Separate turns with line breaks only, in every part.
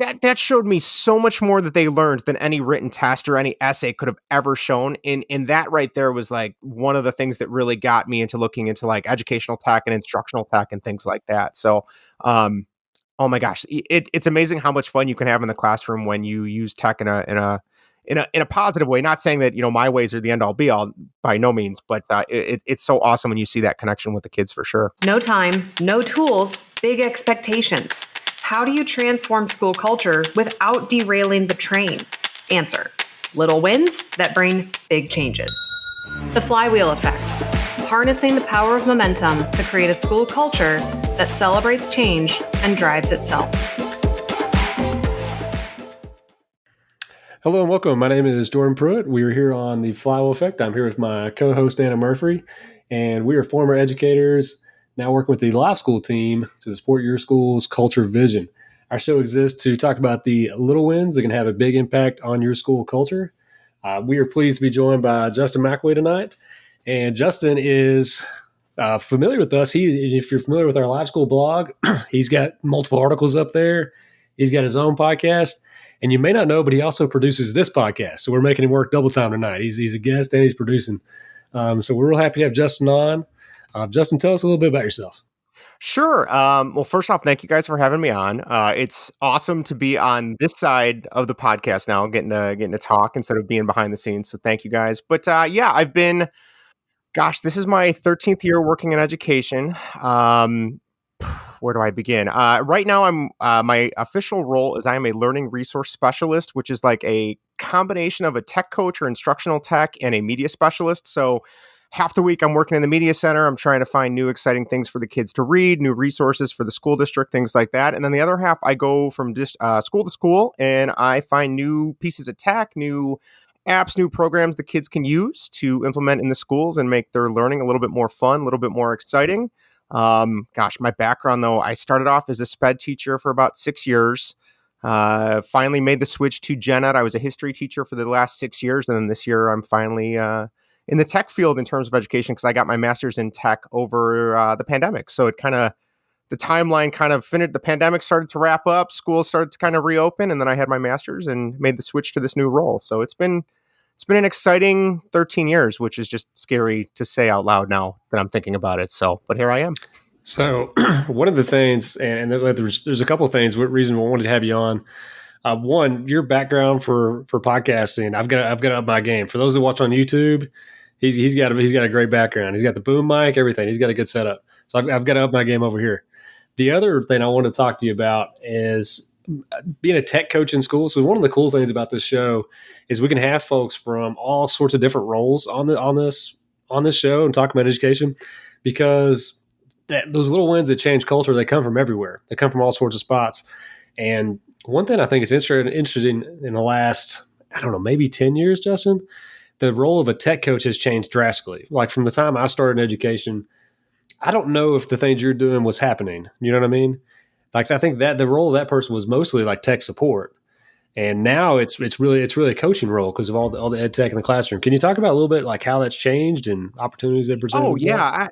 that showed me so much more that they learned than any written test or any essay could have ever shown. And that right there was like one of the things that really got me into looking into like educational tech and instructional tech and things like that. So, oh my gosh, it's amazing how much fun you can have in the classroom when you use tech in a positive way. Not saying that, my ways are the end all be all by no means, but it's so awesome when you see that connection with the kids for sure.
No time, no tools, big expectations. How do you transform school culture without derailing the train? Answer: little wins that bring big changes. The flywheel effect. Harnessing the power of momentum to create a school culture that celebrates change and drives itself.
Hello and welcome. My name is Jordan Pruitt. We are here on the Flywheel Effect. I'm here with my co-host Anna Murphy, and we are former educators now working with the Life School team to support your school's culture vision. Our show exists to talk about the little wins that can have a big impact on your school culture. We are pleased to be joined by Justin McElwee tonight. And Justin is familiar with us. If you're familiar with our Life School blog, he's got multiple articles up there. He's got his own podcast. And you may not know, but he also produces this podcast. So we're making him work double time tonight. He's a guest and he's producing. So we're real happy to have Justin on. Justin, tell us a little bit about yourself.
Sure. Well, first off, thank you guys for having me on. It's awesome to be on this side of the podcast now, getting to talk instead of being behind the scenes. So thank you guys. But I've been, this is my 13th year working in education. Where do I begin? Right now, my official role is I am a learning resource specialist, which is like a combination of a tech coach or instructional tech and a media specialist. So half the week I'm working in the media center. I'm trying to find new exciting things for the kids to read, new resources for the school district, things like that. And then the other half, I go from just school to school and I find new pieces of tech, new apps, new programs the kids can use to implement in the schools and make their learning a little bit more fun, a little bit more exciting. My background though, I started off as a SPED teacher for about 6 years. Finally made the switch to gen ed. I was a history teacher for the last 6 years. And then this year I'm finally, in the tech field in terms of education, because I got my master's in tech over, the pandemic. So the timeline kind of finished. The pandemic started to wrap up, school started to kind of reopen. And then I had my master's and made the switch to this new role. So it's been an exciting 13 years, which is just scary to say out loud now that I'm thinking about it. So, but here I am.
So one of the things, and there's a couple of things, what reason we wanted to have you on. One, your background for podcasting, I've got to up my game. For those that watch on YouTube, he's got a great background. He's got the boom mic, everything. He's got a good setup. So I've got to up my game over here. The other thing I want to talk to you about is being a tech coach in school. So one of the cool things about this show is we can have folks from all sorts of different roles on this show and talk about education, because those little wins that change culture, they come from everywhere. They come from all sorts of spots. And one thing I think is interesting in the last, maybe 10 years, Justin, the role of a tech coach has changed drastically. Like from the time I started in education, I don't know if the things you're doing was happening. You know what I mean? Like I think that the role of that person was mostly like tech support, and now it's really a coaching role because of all the ed tech in the classroom. Can you talk about a little bit like how that's changed and opportunities that present?
Oh yeah,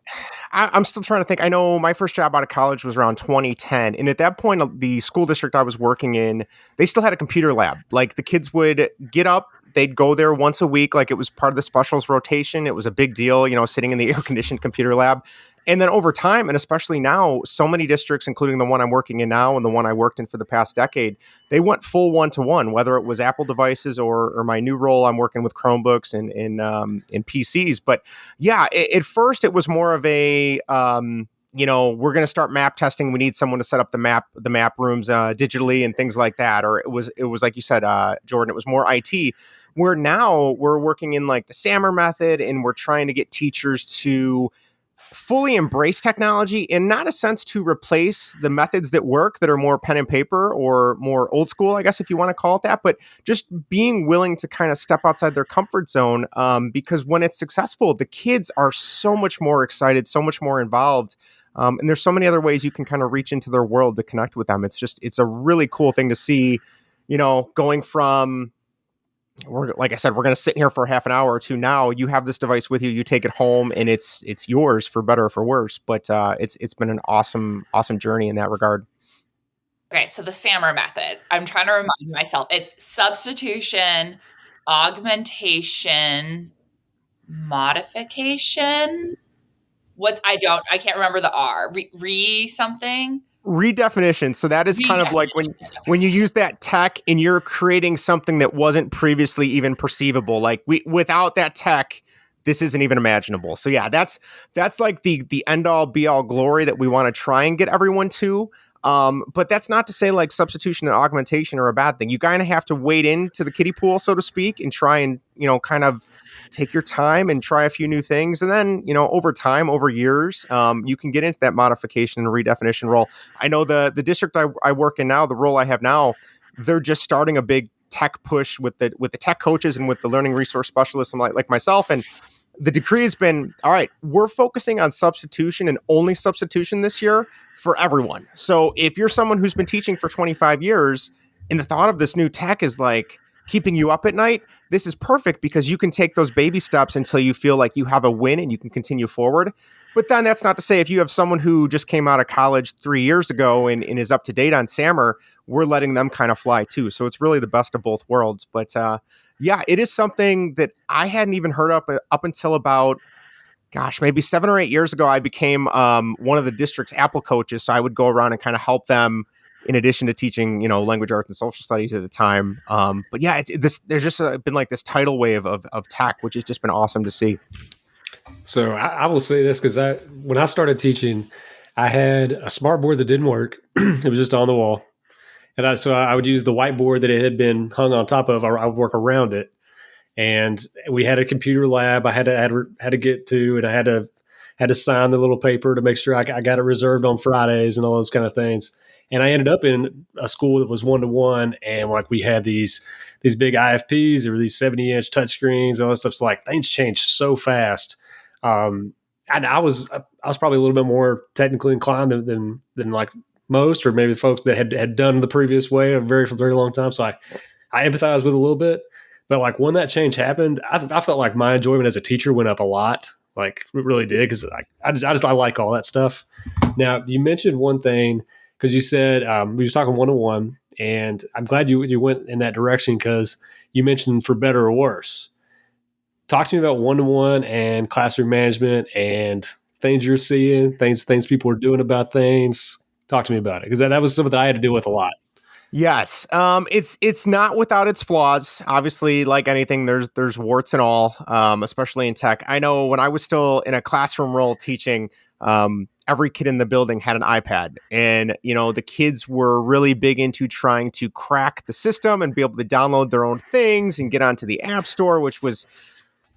I'm still trying to think. I know my first job out of college was around 2010, and at that point, the school district I was working in, they still had a computer lab. Like the kids would get up. They'd go there once a week, like it was part of the specials rotation. It was a big deal, sitting in the air-conditioned computer lab. And then over time, and especially now, so many districts, including the one I'm working in now and the one I worked in for the past decade, they went full one-to-one, whether it was Apple devices or my new role, I'm working with Chromebooks and PCs. But yeah, at first it was more of a, we're going to start map testing. We need someone to set up the map rooms digitally and things like that. Or it was like you said, Jordan, it was more IT. Where now we're working in like the SAMR method, and we're trying to get teachers to fully embrace technology, in not a sense to replace the methods that work that are more pen and paper or more old school, I guess, if you want to call it that, but just being willing to kind of step outside their comfort zone. Because when it's successful, the kids are so much more excited, so much more involved. And there's so many other ways you can kind of reach into their world to connect with them. It's a really cool thing to see, going from, like I said, we're going to sit here for half an hour or two. Now you have this device with you, you take it home, and it's yours for better or for worse. But it's been an awesome journey in that regard.
Okay, so the SAMR method. I'm trying to remind myself. It's substitution, augmentation, modification. I can't remember the R. Something.
Redefinition. So that is kind of like when you use that tech and you're creating something that wasn't previously even perceivable. Like without that tech, this isn't even imaginable. So yeah, that's like the end all be all glory that we want to try and get everyone to. But that's not to say like substitution and augmentation are a bad thing. You kind of have to wade into the kiddie pool, so to speak, and try and, kind of take your time and try a few new things. And then, over time, over years, you can get into that modification and redefinition role. I know the district I work in now, the role I have now, they're just starting a big tech push with the tech coaches and with the learning resource specialists like myself. And the decree has been, all right, we're focusing on substitution and only substitution this year for everyone. So if you're someone who's been teaching for 25 years and the thought of this new tech is like keeping you up at night, this is perfect because you can take those baby steps until you feel like you have a win and you can continue forward. But then that's not to say if you have someone who just came out of college 3 years ago and is up to date on SAMR, we're letting them kind of fly too. So it's really the best of both worlds. But yeah, it is something that I hadn't even heard up until about, maybe 7 or 8 years ago. I became one of the district's Apple coaches. So I would go around and kind of help them in addition to teaching, language arts and social studies at the time. But yeah, there's just been like this tidal wave of tech, which has just been awesome to see.
So I will say this because when I started teaching, I had a smart board that didn't work. It was just on the wall. And so I would use the whiteboard that it had been hung on top of, or I would work around it. And we had a computer lab I had to get to, and I had to sign the little paper to make sure I got it reserved on Fridays and all those kind of things. And I ended up in a school that was 1-to-1, and like we had these big IFPs, there were these 70-inch touchscreens, all that stuff. So like things changed so fast. And I was probably a little bit more technically inclined than like most, or maybe folks that had done the previous way for a very long time. So I empathize with a little bit, but like when that change happened, I felt like my enjoyment as a teacher went up a lot. Like it really did. Cause I like all that stuff. Now you mentioned one thing, cause you said, we was talking 1-to-1, and I'm glad you went in that direction. Cause you mentioned for better or worse. Talk to me about 1-to-1 and classroom management and things you're seeing, things people are doing about things. Talk to me about it, because that was something that I had to deal with a lot.
Yes, it's not without its flaws. Obviously, like anything, there's warts and all, especially in tech. I know when I was still in a classroom role teaching, every kid in the building had an iPad, and the kids were really big into trying to crack the system and be able to download their own things and get onto the App Store, which was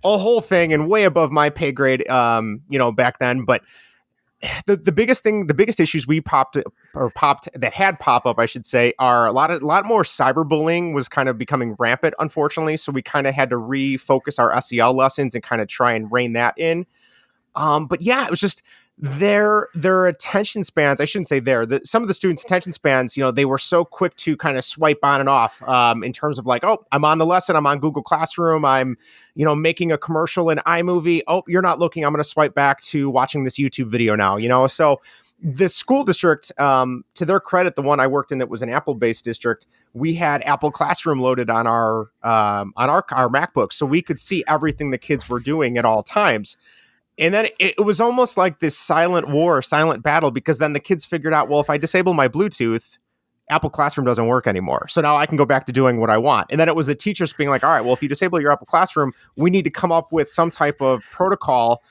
a whole thing and way above my pay grade, back then. But the biggest issues we popped that had pop up, I should say, are a lot more cyberbullying was kind of becoming rampant, unfortunately. So we kind of had to refocus our SEL lessons and kind of try and rein that in. But yeah, it was just their attention spans. I shouldn't say some of the students' attention spans, they were so quick to kind of swipe on and off, in terms of like, oh, I'm on the lesson, I'm on Google Classroom, I'm, making a commercial in iMovie. Oh, you're not looking. I'm going to swipe back to watching this YouTube video now, So the school district, to their credit, the one I worked in that was an Apple-based district, we had Apple Classroom loaded on our MacBooks, so we could see everything the kids were doing at all times. And then it was almost like this silent battle, because then the kids figured out, well, if I disable my Bluetooth, Apple Classroom doesn't work anymore. So now I can go back to doing what I want. And then it was the teachers being like, all right, well, if you disable your Apple Classroom, we need to come up with some type of protocol.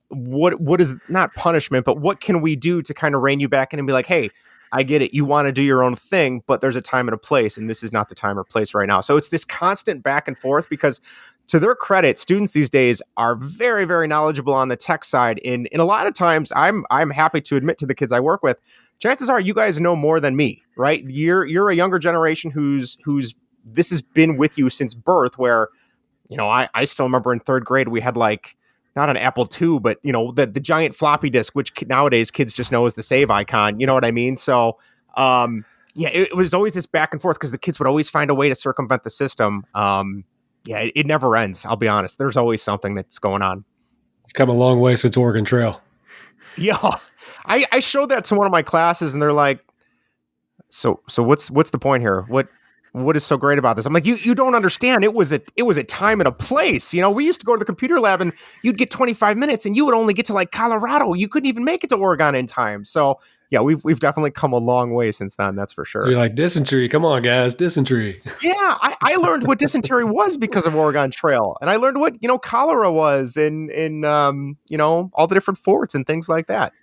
What is not punishment, but what can we do to kind of rein you back in and be like, hey, I get it. You want to do your own thing, but there's a time and a place, and this is not the time or place right now. So it's this constant back and forth, because to their credit, students these days are very, very knowledgeable on the tech side. And a lot of times I'm happy to admit to the kids I work with, chances are you guys know more than me, right? You're a younger generation who's this has been with you since birth, where, I still remember in third grade, we had like, not an Apple II, but the giant floppy disk, which nowadays kids just know is the save icon. You know what I mean? So, yeah, it was always this back and forth, because the kids would always find a way to circumvent the system. Yeah, it never ends. I'll be honest. There's always something that's going on.
I've come a long way since Oregon Trail.
Yeah, I showed that to one of my classes, and they're like, So what's the point here? What is so great about this? I'm like, you don't understand. It was a time and a place. We used to go to the computer lab and you'd get 25 minutes and you would only get to like Colorado. You couldn't even make it to Oregon in time. So yeah, we've definitely come a long way since then. That's for sure.
You're like, dysentery. Come on, guys, dysentery.
Yeah, I learned what dysentery was because of Oregon Trail, and I learned what cholera was in all the different forts and things like that.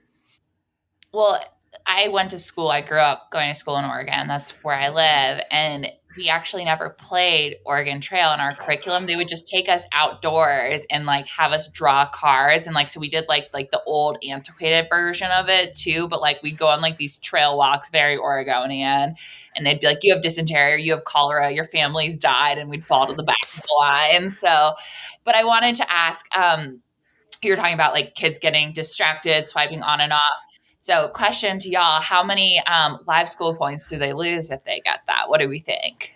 Well, I went to school. I grew up going to school in Oregon. That's where I live. And we actually never played Oregon Trail in our curriculum. They would just take us outdoors and like have us draw cards. And like, so we did like the old antiquated version of it too. But like we'd go on like these trail walks, very Oregonian. And they'd be like, you have dysentery, or you have cholera, your family's died. And we'd fall to the back of the line. So, but I wanted to ask, you were talking about like kids getting distracted, swiping on and off. So question to y'all, how many live school points do they lose if they get that? What do we think?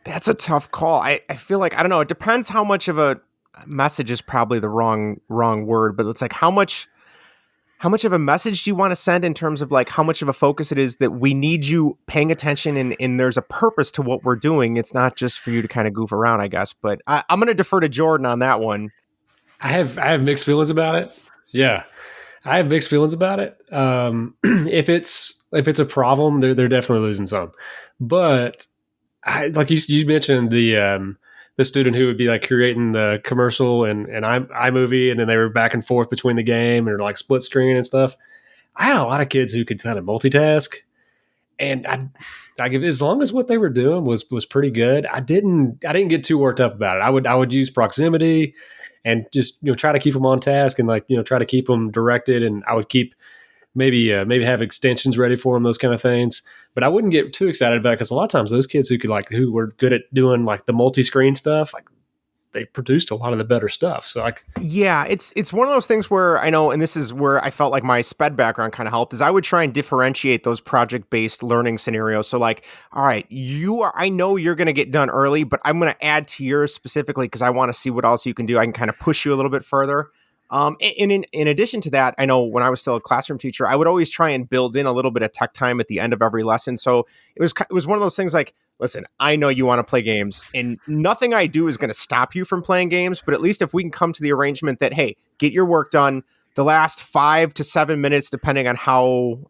That's a tough call. I feel like, I don't know, it depends how much of a message is probably the wrong word, but it's like how much of a message do you want to send in terms of like how much of a focus it is that we need you paying attention and there's a purpose to what we're doing. It's not just for you to kind of goof around, I guess. But I'm going to defer to Jordan on that one.
I have mixed feelings about it. Yeah. I have mixed feelings about it. If it's a problem, they're definitely losing some. But like you mentioned the student who would be like creating the commercial and iMovie, and then they were back and forth between the game and like split screen and stuff. I had a lot of kids who could kind of multitask, and I give, as long as what they were doing was pretty good, I didn't get too worked up about it. I would use proximity and just try to keep them on task and like try to keep them directed, and I would keep maybe have extensions ready for them, those kind of things. But I wouldn't get too excited about it because a lot of times those kids who were good at doing like the multi-screen stuff, like they produced a lot of the better stuff. So
yeah, it's one of those things where I know, and this is where I felt like my SPED background kind of helped, is I would try and differentiate those project-based learning scenarios. So like, all right, I know you're going to get done early, but I'm going to add to yours specifically because I want to see what else you can do. I can kind of push you a little bit further. And in addition to that, I know when I was still a classroom teacher, I would always try and build in a little bit of tech time at the end of every lesson. So it was one of those things like, listen, I know you want to play games and nothing I do is going to stop you from playing games, but at least if we can come to the arrangement that, hey, get your work done the last 5 to 7 minutes, depending on how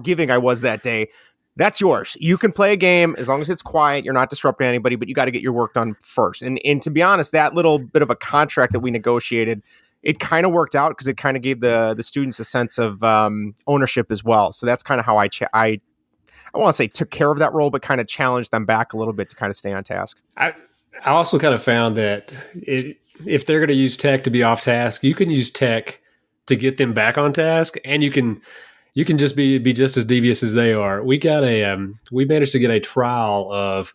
giving I was that day, that's yours. You can play a game as long as it's quiet. You're not disrupting anybody, but you got to get your work done first. And to be honest, that little bit of a contract that we negotiated, it kind of worked out because it kind of gave the students a sense of ownership as well. So that's kind of how I want to say took care of that role, but kind of challenged them back a little bit to kind of stay on task.
I also kind of found that if they're going to use tech to be off task, you can use tech to get them back on task, and you can just be just as devious as they are. We managed to get a trial of,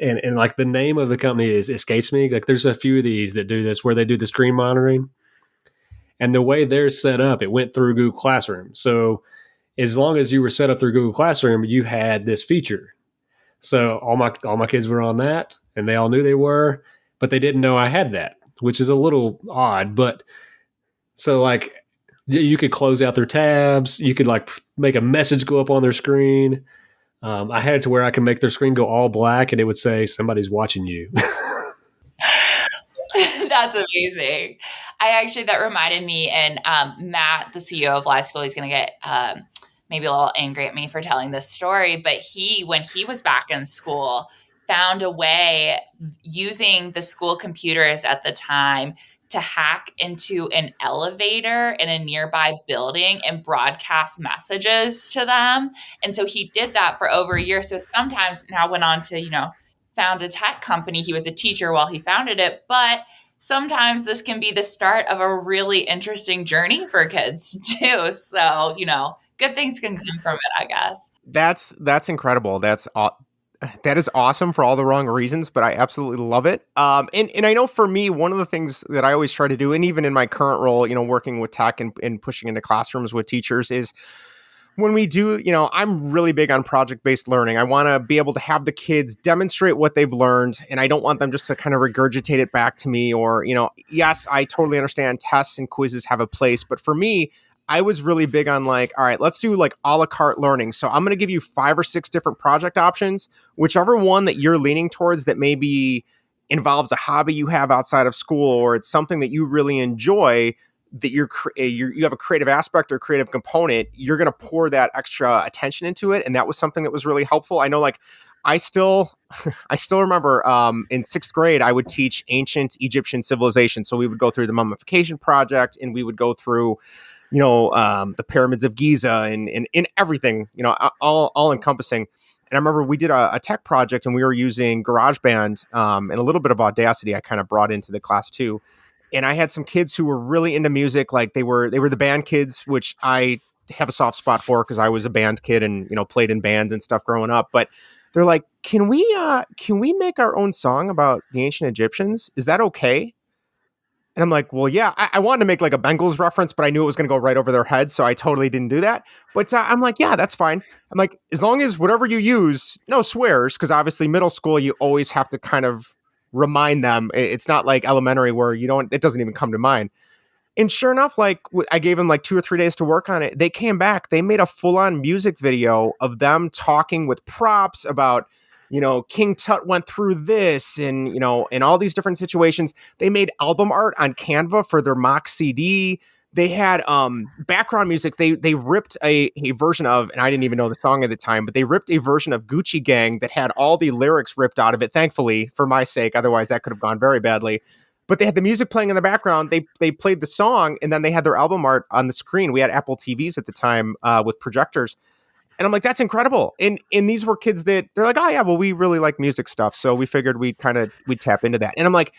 and like the name of the company escapes me. Like there's a few of these that do this where they do the screen monitoring, and the way they're set up, it went through Google Classroom. So as long as you were set up through Google Classroom, you had this feature. So all my kids were on that, and they all knew they were, but they didn't know I had that, which is a little odd. But so like you could close out their tabs, you could like make a message go up on their screen. I had it to where I could make their screen go all black, and it would say somebody's watching you.
That's amazing. That reminded me, and Matt, the CEO of Live School, he's going to get maybe a little angry at me for telling this story, but when he was back in school, found a way using the school computers at the time to hack into an elevator in a nearby building and broadcast messages to them. And so he did that for over a year. So sometimes now went on to, found a tech company. He was a teacher while he founded it, but sometimes this can be the start of a really interesting journey for kids too. So, good things can come from it, I guess.
That's incredible. That is awesome for all the wrong reasons, but I absolutely love it. And I know for me, one of the things that I always try to do, and even in my current role, working with tech and pushing into classrooms with teachers, is when we do, I'm really big on project-based learning. I want to be able to have the kids demonstrate what they've learned, and I don't want them just to kind of regurgitate it back to me or, yes, I totally understand tests and quizzes have a place, but for me, I was really big on like, all right, let's do like a la carte learning. So I'm going to give you 5 or 6 different project options, whichever one that you're leaning towards that maybe involves a hobby you have outside of school, or it's something that you really enjoy, that you have a creative aspect or creative component, you're going to pour that extra attention into it. And that was something that was really helpful. I know, like, I still remember in 6th grade, I would teach ancient Egyptian civilization. So we would go through the mummification project, and we would go through, the pyramids of Giza and everything, all encompassing. And I remember we did a tech project, and we were using GarageBand and a little bit of Audacity I kind of brought into the class too. And I had some kids who were really into music. Like they were the band kids, which I have a soft spot for because I was a band kid and, played in bands and stuff growing up. But they're like, can we make our own song about the ancient Egyptians? Is that okay? And I'm like, well, yeah, I wanted to make like a Bengals reference, but I knew it was going to go right over their heads. So I totally didn't do that. But I'm like, yeah, that's fine. I'm like, as long as whatever you use, no swears, because obviously middle school, you always have to kind of remind them. It's not like elementary where it doesn't even come to mind. And sure enough, like I gave them like 2 or 3 days to work on it. They came back. They made a full-on music video of them talking with props about, King Tut went through this and, in all these different situations. They made album art on Canva for their mock CD. They had background music. They ripped a version of, and I didn't even know the song at the time, but they ripped a version of Gucci Gang that had all the lyrics ripped out of it, thankfully, for my sake. Otherwise, that could have gone very badly. But they had the music playing in the background. They played the song, and then they had their album art on the screen. We had Apple TVs at the time with projectors. And I'm like, that's incredible. And these were kids that they're like, oh yeah, well, we really like music stuff. So we figured we'd tap into that. And I'm like,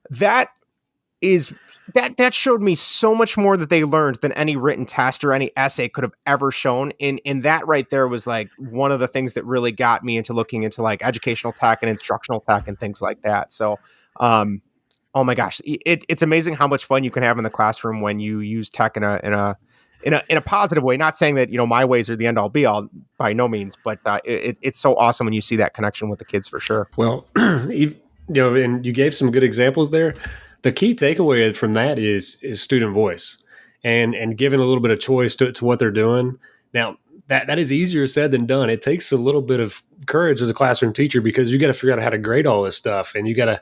that showed me so much more that they learned than any written test or any essay could have ever shown. And that right there was like one of the things that really got me into looking into like educational tech and instructional tech and things like that. So, oh my gosh, it's amazing how much fun you can have in the classroom when you use tech in a positive way. Not saying that, my ways are the end all be all, by no means, but it's so awesome when you see that connection with the kids, for sure.
Well, and you gave some good examples there. The key takeaway from that is student voice and giving a little bit of choice to what they're doing. Now, that is easier said than done. It takes a little bit of courage as a classroom teacher, because you got to figure out how to grade all this stuff, and you got to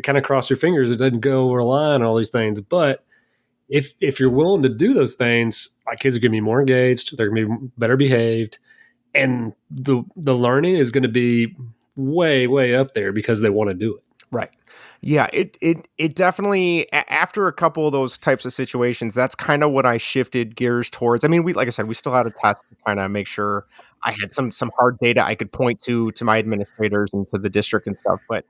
kind of cross your fingers it doesn't go over a line and all these things. But if you're willing to do those things, our kids are going to be more engaged, they're going to be better behaved, and the learning is going to be way, way up there because they want to do it.
Right. Yeah, it definitely, after a couple of those types of situations, that's kind of what I shifted gears towards. I mean, like I said, we still had a test to kind of make sure I had some hard data I could point to my administrators and to the district and stuff. But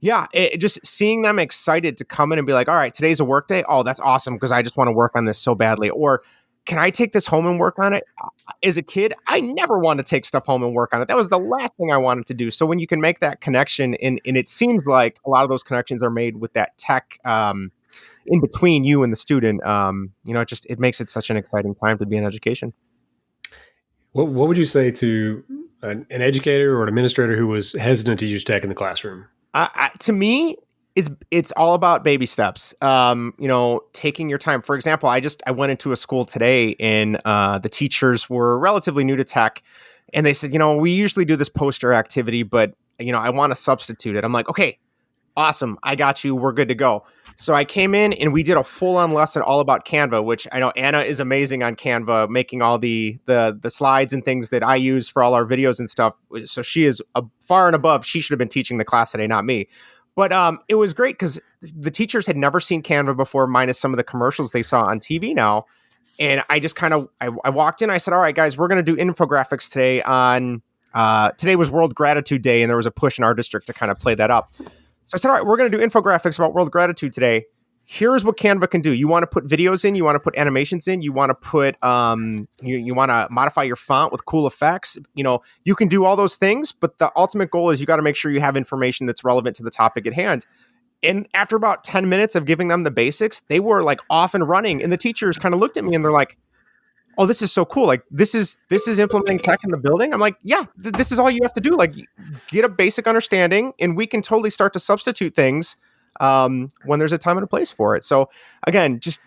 yeah, just seeing them excited to come in and be like, all right, today's a work day. Oh, that's awesome, because I just want to work on this so badly. Or can I take this home and work on it? As a kid, I never wanted to take stuff home and work on it. That was the last thing I wanted to do. So when you can make that connection, and it seems like a lot of those connections are made with that tech in between you and the student, it makes it such an exciting time to be in education.
What would you say to an educator or an administrator who was hesitant to use tech in the classroom?
To me, it's all about baby steps. Taking your time. For example, I went into a school today, and the teachers were relatively new to tech, and they said, we usually do this poster activity, but I want to substitute it. I'm like, okay, awesome, I got you. We're good to go. So I came in and we did a full-on lesson all about Canva, which I know Anna is amazing on Canva, making all the slides and things that I use for all our videos and stuff. So she is far and above. She should have been teaching the class today, not me. But it was great because the teachers had never seen Canva before, minus some of the commercials they saw on TV now. And I just kind of, I walked in, I said, all right, guys, we're going to do infographics today on, today was World Gratitude Day, and there was a push in our district to kind of play that up. So I said, all right, we're going to do infographics about World Gratitude today. Here's what Canva can do. You want to put videos in, you want to put animations in, you want to put, you want to modify your font with cool effects. You can do all those things, but the ultimate goal is you got to make sure you have information that's relevant to the topic at hand. And after about 10 minutes of giving them the basics, they were like off and running. And the teachers kind of looked at me and they're like, oh, this is so cool. Like this is implementing tech in the building. I'm like, yeah, this is all you have to do. Like get a basic understanding and we can totally start to substitute things when there's a time and a place for it. So again, just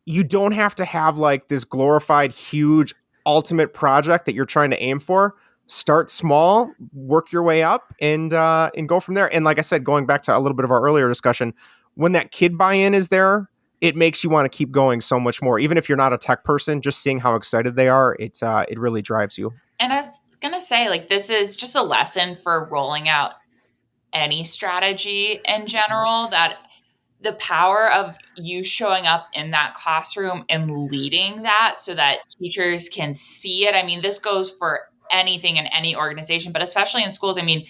you don't have to have like this glorified, huge, ultimate project that you're trying to aim for. Start small, work your way up, and go from there. And like I said, going back to a little bit of our earlier discussion, when that kid buy-in is there, it makes you want to keep going so much more. Even if you're not a tech person, just seeing how excited they are, it really drives you.
And I was gonna say, like, this is just a lesson for rolling out any strategy in general, that the power of you showing up in that classroom and leading that so that teachers can see it. I mean, this goes for anything in any organization, but especially in schools. I mean,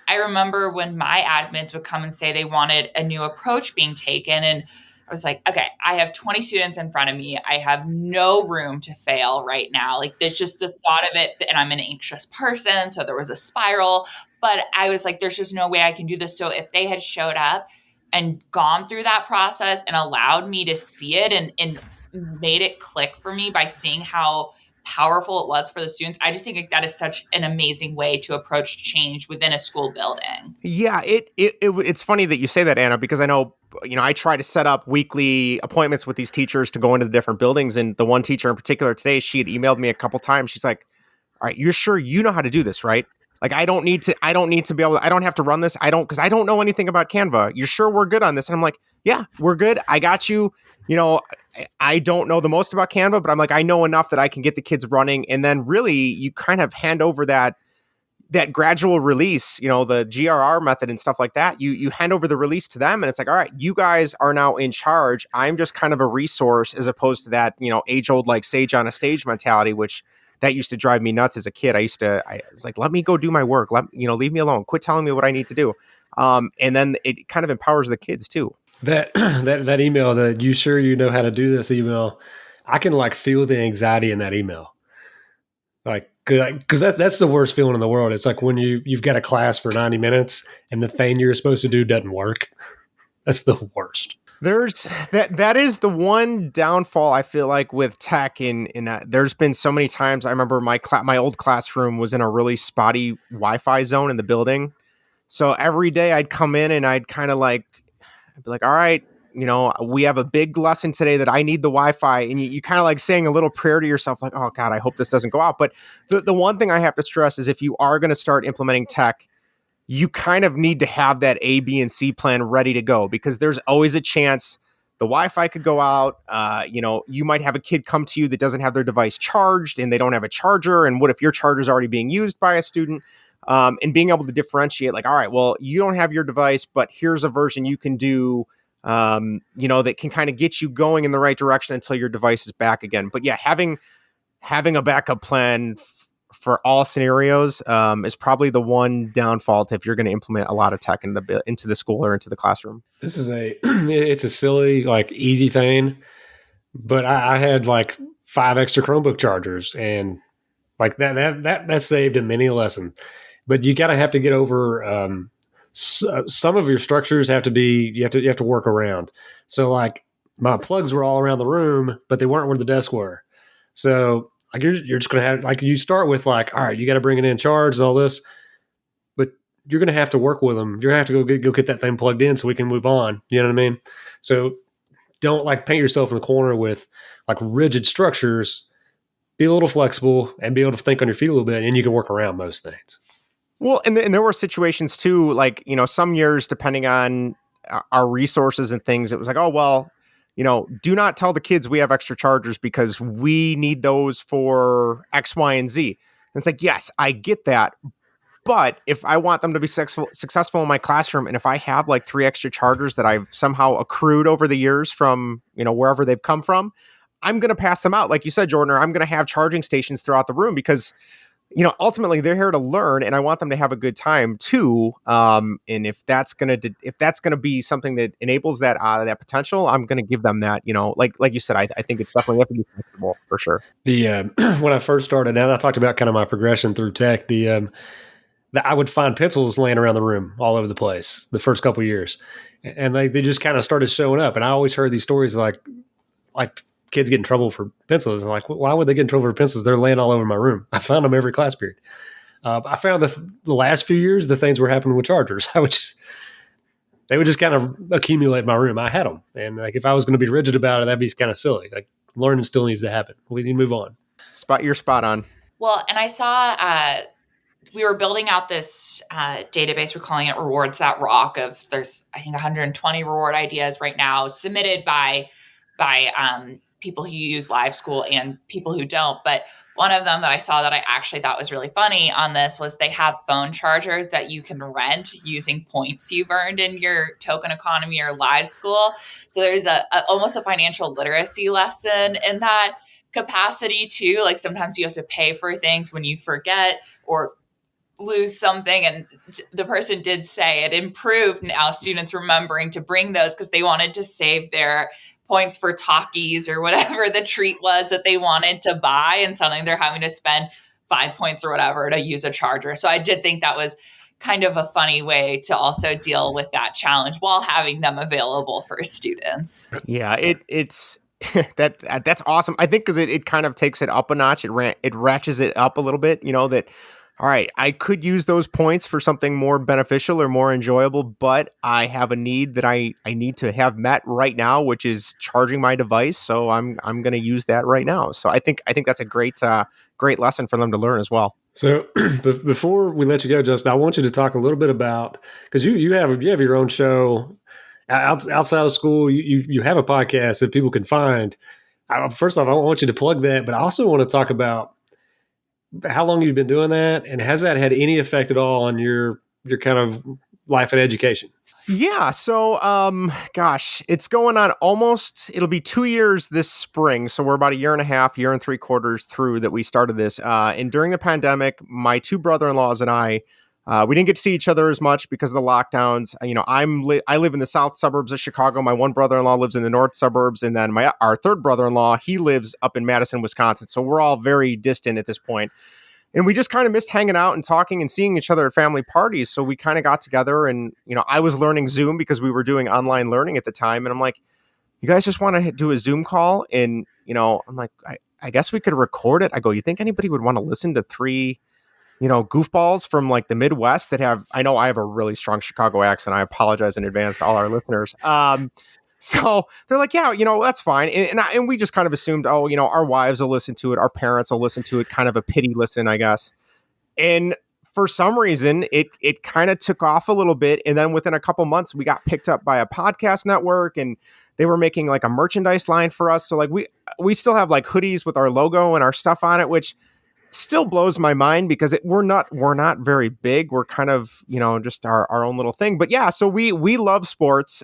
I remember when my admins would come and say they wanted a new approach being taken, and I was like, okay, I have 20 students in front of me. I have no room to fail right now. Like, there's just the thought of it, and I'm an anxious person, so there was a spiral. But I was like, there's just no way I can do this. So if they had showed up and gone through that process and allowed me to see it and made it click for me by seeing how powerful it was for the students, I just think like that is such an amazing way to approach change within a school building.
Yeah, it's funny that you say that, Anna, because I know, I try to set up weekly appointments with these teachers to go into the different buildings. And the one teacher in particular today, she had emailed me a couple times. She's like, all right, you're sure you know how to do this, right? Like, I don't need to be able to, I don't have to run this. Because I don't know anything about Canva. You're sure we're good on this? And I'm like, yeah, we're good. I got you. I don't know the most about Canva, but I'm like, I know enough that I can get the kids running. And then really you kind of hand over that gradual release, the GRR method and stuff like that. You hand over the release to them, and it's like, all right, you guys are now in charge. I'm just kind of a resource, as opposed to that, age old, like sage on a stage mentality, which that used to drive me nuts as a kid. I was like, let me go do my work. Leave me alone. Quit telling me what I need to do. And then it kind of empowers the kids too.
That email, that you sure you know how to do this email, I can like feel the anxiety in that email. Like, because that's the worst feeling in the world. It's like when you've got a class for 90 minutes and the thing you're supposed to do doesn't work. That's the worst.
There's that is the one downfall I feel like with tech. There's been so many times. I remember my old classroom was in a really spotty Wi-Fi zone in the building. So every day I'd come in and I'd kind of like, I'd be like, all right, we have a big lesson today that I need the Wi-Fi. And you kind of like saying a little prayer to yourself, like, oh God, I hope this doesn't go out. But the one thing I have to stress is, if you are going to start implementing tech, you kind of need to have that A, B, and C plan ready to go, because there's always a chance the Wi-Fi could go out. You might have a kid come to you that doesn't have their device charged and they don't have a charger. And what if your charger is already being used by a student? And being able to differentiate, like, all right, well, you don't have your device, but here's a version you can do, that can kind of get you going in the right direction until your device is back again. But yeah, having a backup plan for all scenarios is probably the one downfall if you're going to implement a lot of tech into the school or into the classroom.
This is it's a silly, like, easy thing, but I had like 5 extra Chromebook chargers, and like that saved a many lesson. But you gotta have to get over some of your structures you have to work around. So like my plugs were all around the room, but they weren't where the desks were. So like you're just gonna have, like, you start with like, all right, you got to bring it in charged, all this, but you're gonna have to work with them. You're gonna have to go get that thing plugged in so we can move on. You know what I mean? So don't like paint yourself in the corner with like rigid structures. Be a little flexible and be able to think on your feet a little bit, and you can work around most things.
Well, and there were situations too, like, some years, depending on our resources and things, it was like, oh, well, do not tell the kids we have extra chargers because we need those for X, Y, and Z. And it's like, yes, I get that. But if I want them to be successful in my classroom, and if I have like 3 extra chargers that I've somehow accrued over the years from, wherever they've come from, I'm going to pass them out. Like you said, Jordan, or I'm going to have charging stations throughout the room, because ultimately they're here to learn, and I want them to have a good time too. And if that's gonna be something that enables that potential, I'm gonna give them that. Like you said, I think it's definitely have to be flexible for sure.
The when I first started out, I talked about kind of my progression through tech. I would find pencils laying around the room all over the place the first couple of years, and they just kind of started showing up. And I always heard these stories like kids get in trouble for pencils. And like, why would they get in trouble for pencils? They're laying all over my room. I found them every class period. I found the last few years, the things were happening with chargers. I would they would just kind of accumulate in my room. I had them. And like, if I was going to be rigid about it, that'd be kind of silly. Like, learning still needs to happen. We need to move on.
You're spot on.
Well, and I saw we were building out this database. We're calling it Rewards That Rock. There's I think 120 reward ideas right now submitted by people who use Live School and people who don't. But one of them that I saw that I actually thought was really funny on this was they have phone chargers that you can rent using points you've earned in your token economy or Live School. So there's almost a financial literacy lesson in that capacity too. Like sometimes you have to pay for things when you forget or lose something. And the person did say it improved now students remembering to bring those because they wanted to save their points for Takis or whatever the treat was that they wanted to buy. And suddenly they're having to spend 5 points or whatever to use a charger. So I did think that was kind of a funny way to also deal with that challenge while having them available for students.
Yeah, it's that's awesome. I think because it kind of takes it up a notch. It ratchets it up a little bit. That all right, I could use those points for something more beneficial or more enjoyable, but I have a need that I need to have met right now, which is charging my device. So I'm going to use that right now. So I think that's a great lesson for them to learn as well.
So before we let you go, Justin, I want you to talk a little bit about, because you have your own show outside of school. You have a podcast that people can find. First off, I want you to plug that, but I also want to talk about how long you've been doing that, and has that had any effect at all on your kind of life and education?
Yeah. So, it's going on it'll be 2 years this spring. So we're about a year and a half, year and 3/4 through that we started this. And during the pandemic, my two brother-in-laws and I, we didn't get to see each other as much because of the lockdowns. I live in the south suburbs of Chicago. My one brother-in-law lives in the north suburbs. And then our third brother-in-law, he lives up in Madison, Wisconsin. So we're all very distant at this point. And we just kind of missed hanging out and talking and seeing each other at family parties. So we kind of got together and, I was learning Zoom because we were doing online learning at the time. And I'm like, you guys just want to do a Zoom call? And, I'm like, I guess we could record it. I go, you think anybody would want to listen to three goofballs from like the Midwest that I know I have a really strong Chicago accent. I apologize in advance to all our listeners. So they're like, yeah, that's fine. And we just kind of assumed, our wives will listen to it. Our parents will listen to it. Kind of a pity listen, I guess. And for some reason, it kind of took off a little bit. And then within a couple months, we got picked up by a podcast network and they were making like a merchandise line for us. So like we still have like hoodies with our logo and our stuff on it, which still blows my mind because we're not very big. We're kind of, just our own little thing. But yeah, so we love sports.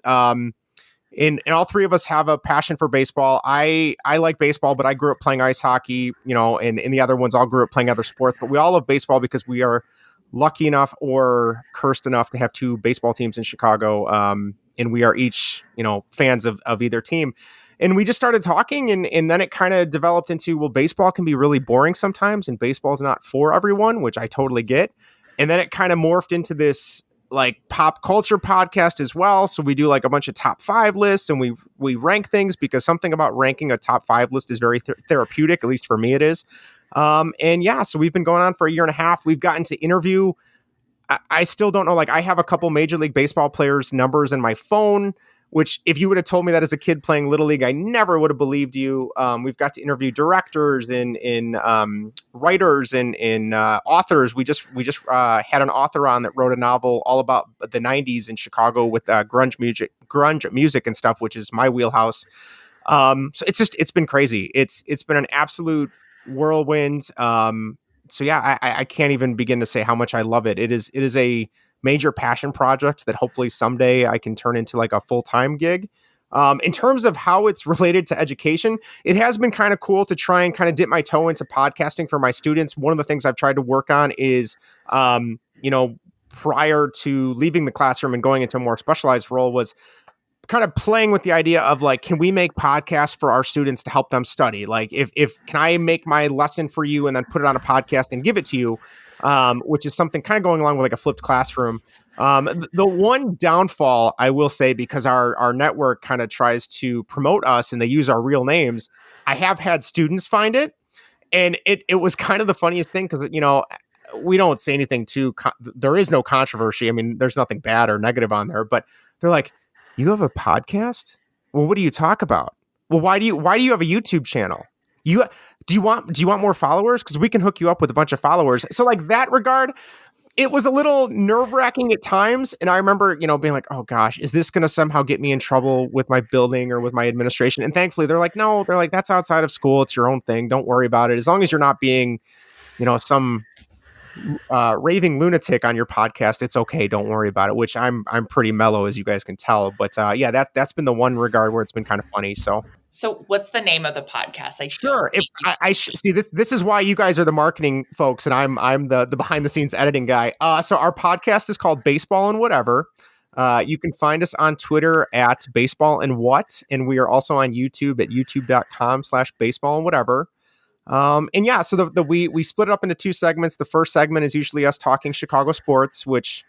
And all three of us have a passion for baseball. I like baseball, but I grew up playing ice hockey, and the other ones all grew up playing other sports. But we all love baseball because we are lucky enough or cursed enough to have two baseball teams in Chicago. And we are each, fans of either team. And we just started talking and then it kind of developed into, well, baseball can be really boring sometimes and baseball is not for everyone, which I totally get. And then it kind of morphed into this like pop culture podcast as well. So we do like a bunch of top 5 lists and we rank things because something about ranking a top 5 list is very therapeutic. At least for me, it is. And yeah, so we've been going on for a year and a half. We've gotten to interview. I still don't know. Like I have a couple Major League Baseball players' numbers in my phone, which if you would have told me that as a kid playing Little League, I never would have believed you. We've got to interview directors and writers and authors. We just had an author on that wrote a novel all about the 90s in Chicago with grunge music and stuff, which is my wheelhouse. So it's been crazy. It's been an absolute whirlwind. So yeah, I can't even begin to say how much I love it. It is a major passion project that hopefully someday I can turn into like a full-time gig. In terms of how it's related to education, it has been kind of cool to try and kind of dip my toe into podcasting for my students. One of the things I've tried to work on is, prior to leaving the classroom and going into a more specialized role was kind of playing with the idea of like, can we make podcasts for our students to help them study? Like if can I make my lesson for you and then put it on a podcast and give it to you? Which is something kind of going along with like a flipped classroom. The one downfall I will say, because our network kind of tries to promote us and they use our real names, I have had students find it. And it was kind of the funniest thing because, we don't say anything there is no controversy. I mean, there's nothing bad or negative on there, but They're like, you have a podcast? Well, what do you talk about? Well, why do you have a YouTube channel? Do you want more followers? Because we can hook you up with a bunch of followers. So like that regard, it was a little nerve-wracking at times. And I remember, being like, oh gosh, is this going to somehow get me in trouble with my building or with my administration? And thankfully they're like, no, they're like, that's outside of school. It's your own thing. Don't worry about it. As long as you're not being, some raving lunatic on your podcast, it's okay. Don't worry about it, which I'm pretty mellow, as you guys can tell. But yeah, that's been the one regard where it's been kind of funny.
So what's the name of the podcast?
Sure. If I see this is why you guys are the marketing folks and I'm the behind the scenes editing guy. So our podcast is called Baseball and Whatever. You can find us on Twitter at Baseball and What, and we are also on YouTube at youtube.com/baseball and whatever. And yeah, so we split it up into two segments. The first segment is usually us talking Chicago sports, which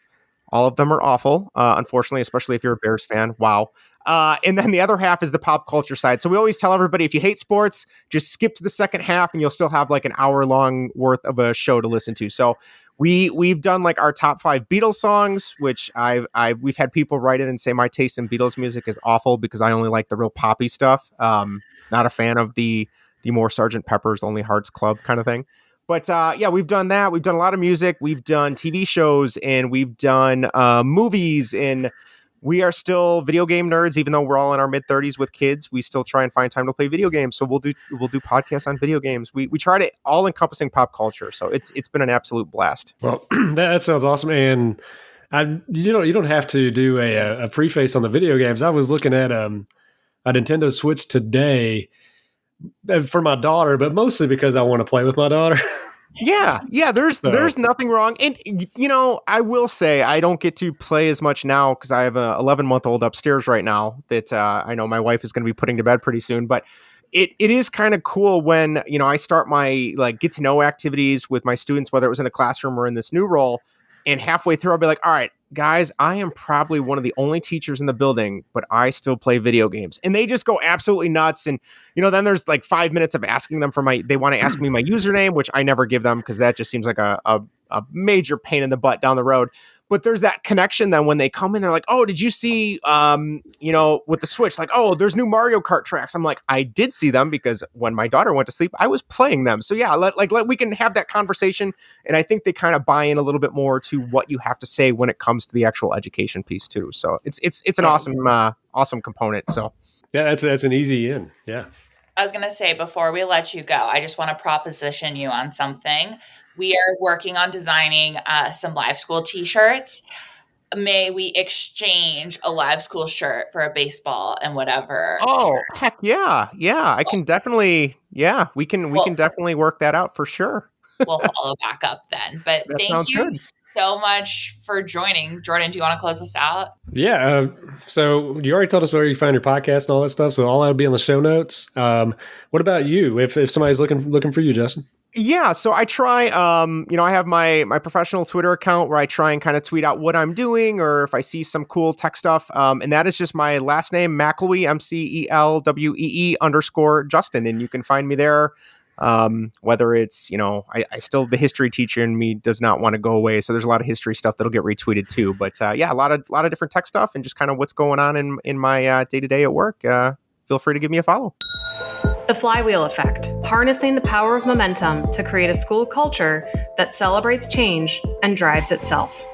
all of them are awful, unfortunately, especially if you're a Bears fan. Wow. And then the other half is the pop culture side. So we always tell everybody, if you hate sports, just skip to the second half and you'll still have like an hour long worth of a show to listen to. So we've done like our top 5 Beatles songs, which we've had people write in and say my taste in Beatles music is awful because I only like the real poppy stuff. Not a fan of the more Sgt. Pepper's Lonely Hearts Club kind of thing. But yeah, we've done that. We've done a lot of music. We've done TV shows and we've done movies, and we are still video game nerds. Even though we're all in our mid-30s with kids, we still try and find time to play video games. So we'll do podcasts on video games. We try to all encompassing pop culture. So it's been an absolute blast.
Well, that sounds awesome. And you don't have to do a preface on the video games. I was looking at a Nintendo Switch today for my daughter, but mostly because I want to play with my daughter.
Yeah. There's nothing wrong. And, I will say I don't get to play as much now because I have a 11-month-old upstairs right now that I know my wife is going to be putting to bed pretty soon. But it is kind of cool when, I start my like get to know activities with my students, whether it was in the classroom or in this new role. And halfway through, I'll be like, all right, guys, I am probably one of the only teachers in the building, but I still play video games. And they just go absolutely nuts. And, then there's like 5 minutes of asking them they want to ask me my username, which I never give them because that just seems like a major pain in the butt down the road. But there's that connection then when they come in, they're like, oh, did you see, with the Switch, like, oh, there's new Mario Kart tracks. I'm like, I did see them because when my daughter went to sleep, I was playing them. So yeah, we can have that conversation. And I think they kind of buy in a little bit more to what you have to say when it comes to the actual education piece too. So it's an awesome component. So
yeah, that's an easy in. Yeah.
I was going to say, before we let you go, I just want to proposition you on something. We are working on designing some live school t-shirts. May we exchange a live school shirt for a baseball and whatever?
Oh, shirt? Heck yeah. Yeah, I can definitely. Yeah, we can definitely work that out for sure.
We'll follow back up then. But thank you so much for joining. Jordan, do you want to close us out?
Yeah. So you already told us where you find your podcast and all that stuff. So all that'll be in the show notes. What about you? If somebody's looking for you, Justin?
Yeah, so I try, I have my professional Twitter account where I try and kind of tweet out what I'm doing or if I see some cool tech stuff. And that is just my last name, McElwee, MCELWEE_Justin. And you can find me there. Whether it's, I still, the history teacher in me does not want to go away. So there's a lot of history stuff that'll get retweeted too. But yeah, a lot of different tech stuff and just kind of what's going on in my day-to-day at work. Feel free to give me a follow.
The flywheel effect, harnessing the power of momentum to create a school culture that celebrates change and drives itself.